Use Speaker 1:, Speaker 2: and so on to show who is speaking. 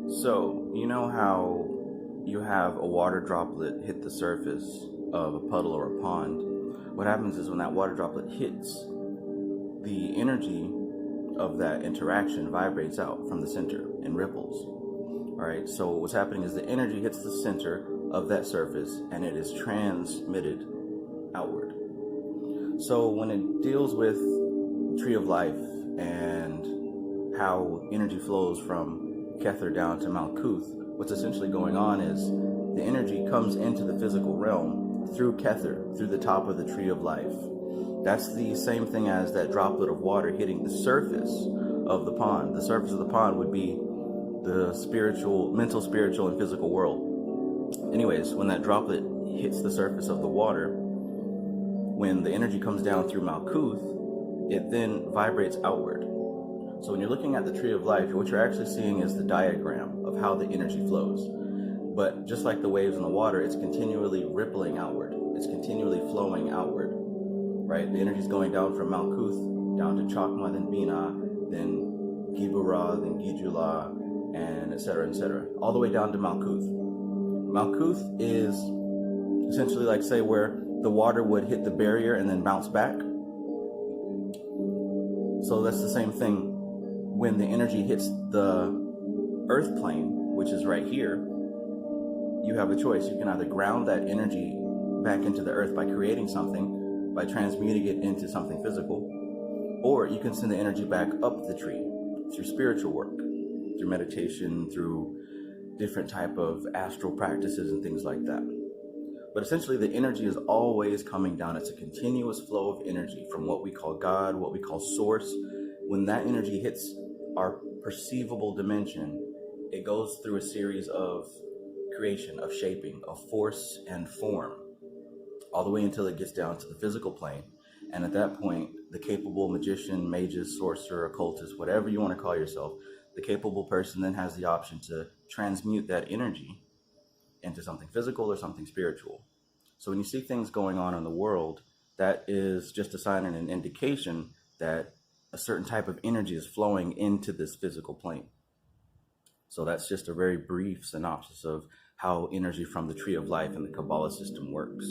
Speaker 1: So, you know how you have a water droplet hit the surface of a puddle or a pond? What happens is when that water droplet hits, the energy of that interaction vibrates out from the center and ripples. All right, so what's happening is the energy hits the center of that surface and it is transmitted outward. So when it deals with Tree of Life and how energy flows from Kether down to Malkuth, what's essentially going on is the energy comes into the physical realm through Kether, through the top of the Tree of Life. That's the same thing as that droplet of water hitting the surface of the pond. The surface of the pond would be the spiritual, mental, spiritual, and physical world. Anyways, when that droplet hits the surface of the water, when the energy comes down through Malkuth, it then vibrates outward. So when you're looking at the Tree of Life, what you're actually seeing is the diagram of how the energy flows. But just like the waves in the water, it's continually rippling outward. It's continually flowing outward, right? The energy is going down from Malkuth, down to Chakma, then Bina, then Gibura, then Gijula, and etc., all the way down to Malkuth. Malkuth is essentially like, say, where the water would hit the barrier and then bounce back. So that's the same thing when the energy hits the earth plane, which is right here. You have a choice. You can either ground that energy back into the earth by creating something, by transmuting it into something physical, or you can send the energy back up the tree through spiritual work, through meditation, through different type of astral practices and things like that. But essentially the energy is always coming down. It's a continuous flow of energy from what we call God, what we call source. When that energy hits our perceivable dimension, it goes through a series of creation, of shaping, of force and form, all the way until it gets down to the physical plane. And at that point, the capable magician, magus, sorcerer, occultist, whatever you want to call yourself, the capable person then has the option to transmute that energy into something physical or something spiritual. So when you see things going on in the world, that is just a sign and an indication that a certain type of energy is flowing into this physical plane. So that's just a very brief synopsis of how energy from the Tree of Life and the Kabbalah system works.